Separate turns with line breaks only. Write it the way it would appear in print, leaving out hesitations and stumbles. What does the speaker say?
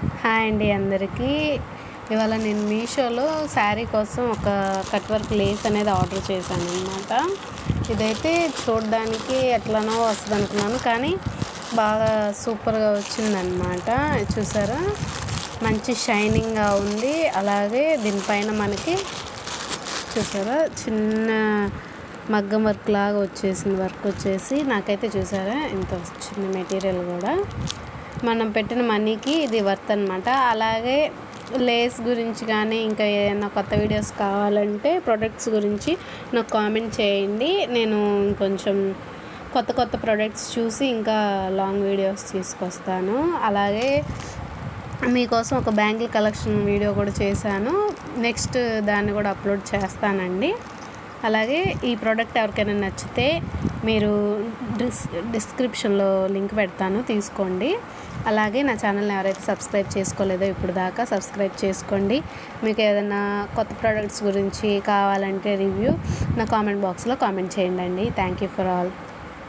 Hi అండి అందరికీ. ఇవాళ నేను మీషోలో శారీ కోసం ఒక కట్ వర్క్ లేస్ అనేది ఆర్డర్ చేశాను అనమాట. ఇదైతే చూడడానికి ఎట్లనో వస్తుంది అనుకున్నాను, కానీ బాగా సూపర్గా వచ్చిందనమాట. చూసారా, మంచి షైనింగ్గా ఉంది. అలాగే దీనిపైన మనకి చూసారా చిన్న మగ్గం వర్క్ లాగా వచ్చేసింది. వర్క్ వచ్చేసి నాకైతే చూసారా ఇంత చిన్న మెటీరియల్ కూడా మనం పెట్టిన మనీకి ఇది వర్త్ అనమాట. అలాగే లేస్ గురించి కానీ ఇంకా ఏదైనా కొత్త వీడియోస్ కావాలంటే ప్రొడక్ట్స్ గురించి నాకు కామెంట్ చేయండి. నేను ఇంకొంచెం కొత్త కొత్త ప్రొడక్ట్స్ చూసి ఇంకా లాంగ్ వీడియోస్ తీసుకొస్తాను. అలాగే మీకోసం ఒక బ్యాంగిల్ కలెక్షన్ వీడియో కూడా చేశాను. నెక్స్ట్ దాన్ని కూడా అప్లోడ్ చేస్తానండి. అలాగే ఈ ప్రోడక్ట్ ఎవరికైనా నచ్చితే మీరు డిస్క్రిప్షన్లో లింక్ పెడతాను, తీసుకోండి. అలాగే నా ఛానల్ని ఎవరైతే సబ్స్క్రైబ్ చేసుకోలేదో ఇప్పుడు దాకా సబ్స్క్రైబ్ చేసుకోండి. మీకు ఏదైనా కొత్త ప్రోడక్ట్స్ గురించి కావాలంటే రివ్యూ నా కామెంట్ బాక్స్లో కామెంట్ చేయండి. Thank you for all.